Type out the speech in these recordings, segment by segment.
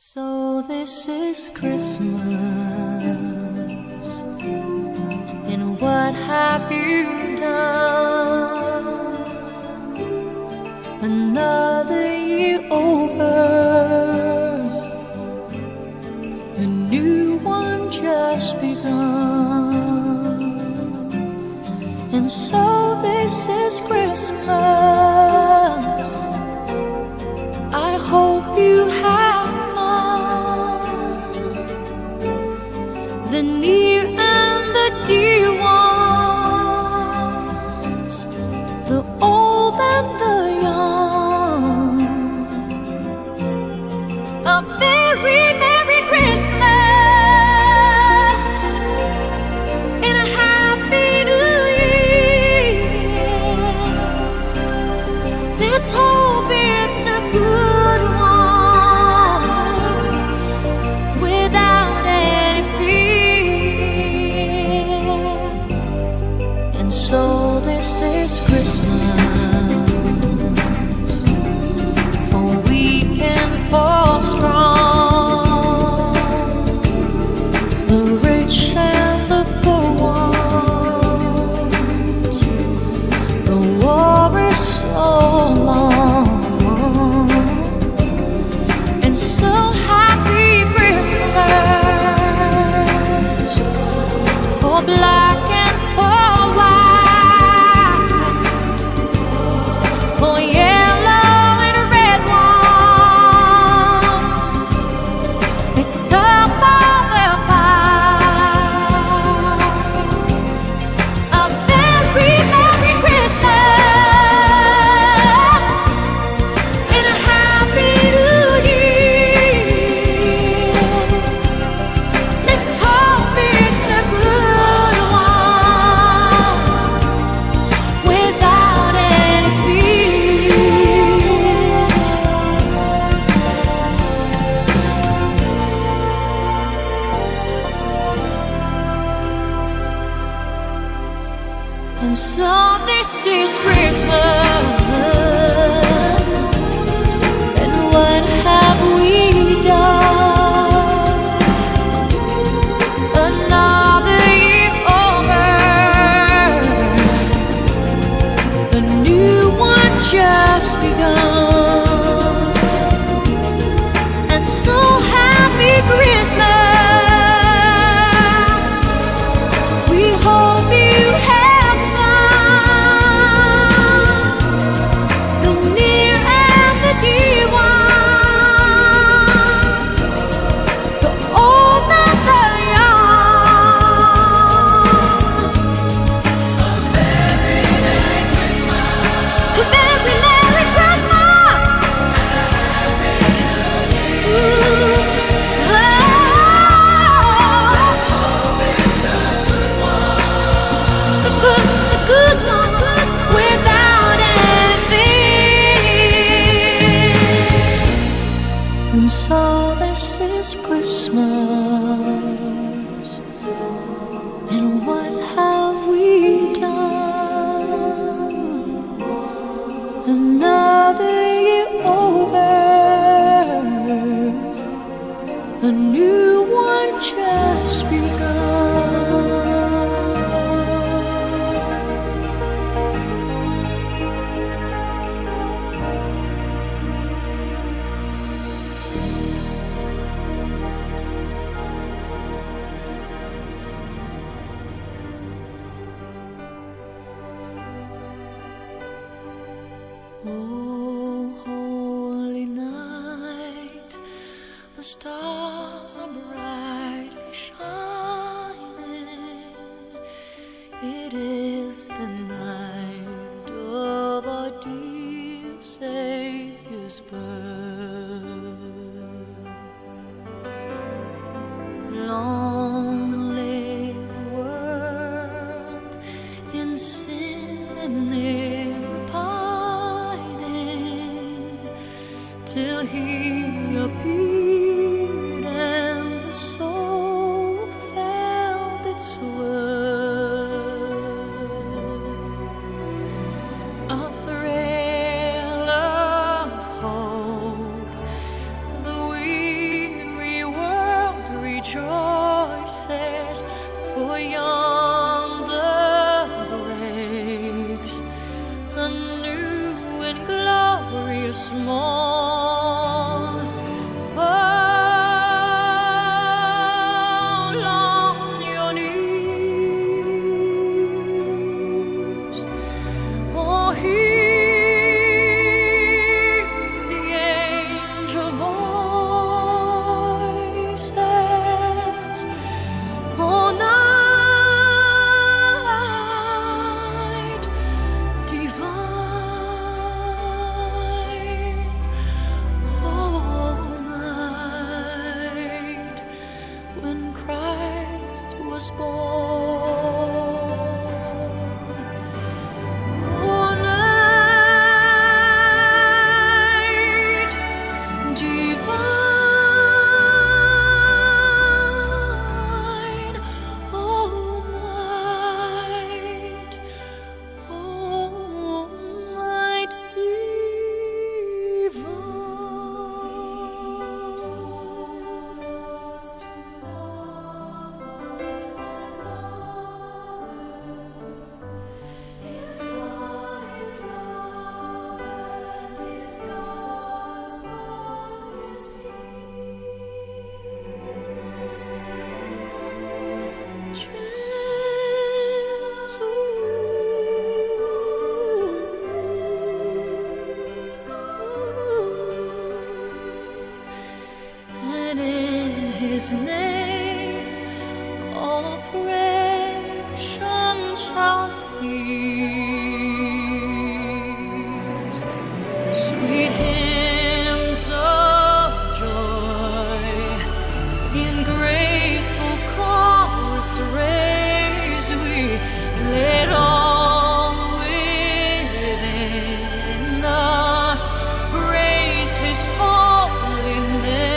So this is Christmas, and what have you done? Another year over, a new one just begun. And so this is Christmas. I hope you have the near and the dear ones, the old and the young. A very Merry Christmas and a Happy New Year. Let's hope it's a good one without any fear. And so this is Christmas, for weak and for strong, the rich and the poor ones. The war is so long, and so happy Christmas for black and for white, for yellow and red ones. Let's stop all their fight. A very Merry Christmas and a Happy New Year. Let's hope it's a good one without any fear. And so this is Christmas, and what have we done? Another year over, a new one just begun. And so happy Christmas, we hope you have fun. The near and the dear ones, the old and the young. A very Merry Christmas. A very Merry Christmas. Ooh, oh. It's a good one without anything. And so this is Christmas, and what have we done? Another year over, a new one just begun. Oh, holy night, the stars are brightly shining. It is the night of our dear Savior's birth. Long lay the world in sin and error pining, till He appeared was born. Oh, night divine, oh, night His name, all oppression shall cease. Sweet hymns of joy in grateful chorus raise we, let all within us praise His holy name.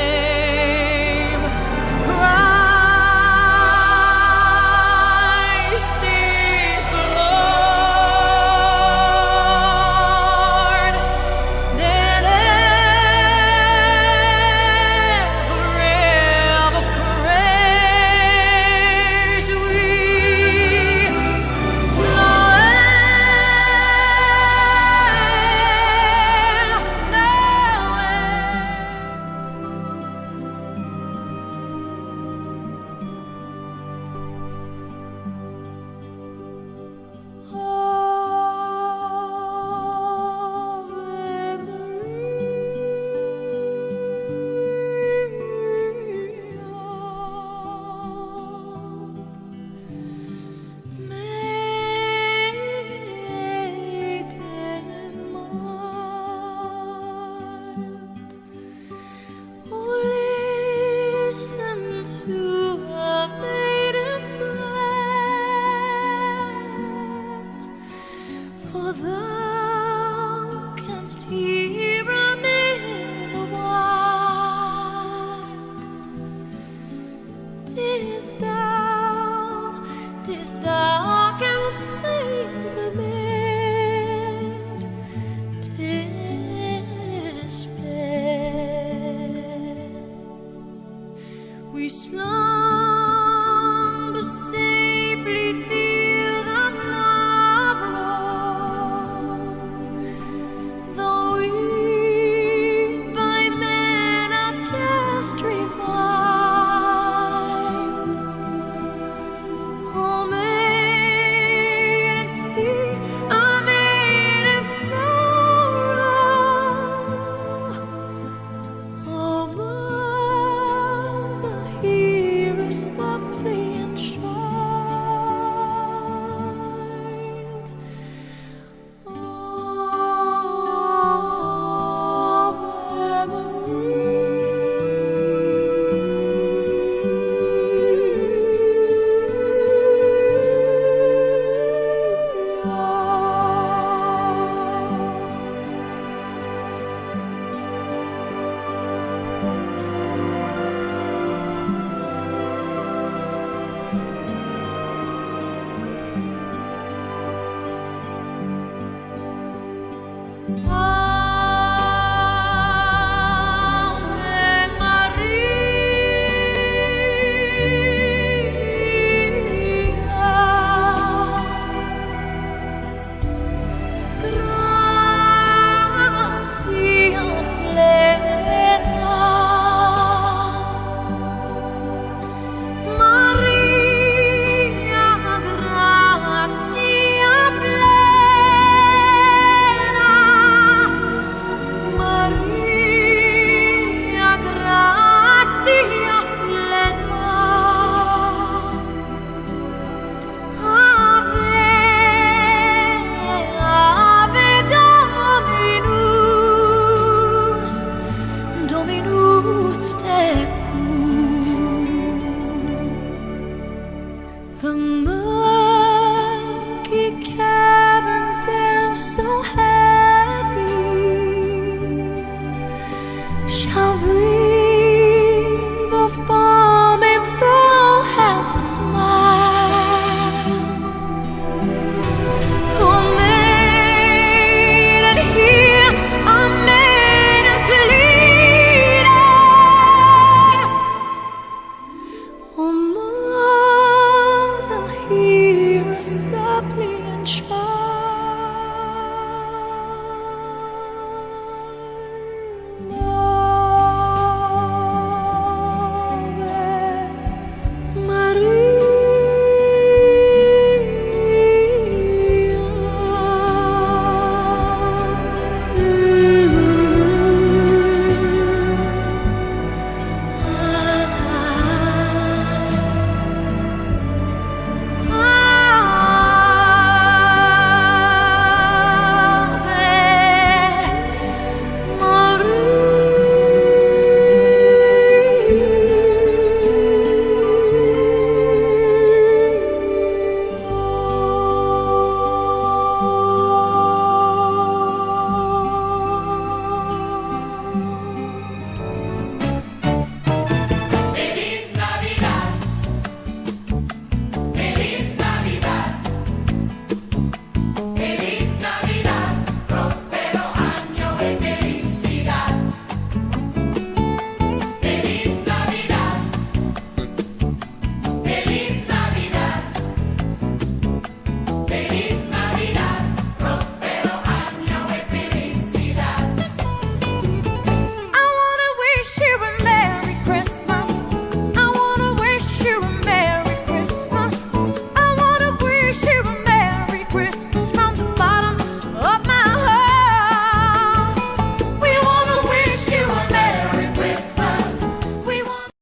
Thou canst hear amid the wild. 'Tis thou canst save amid despair. We slumber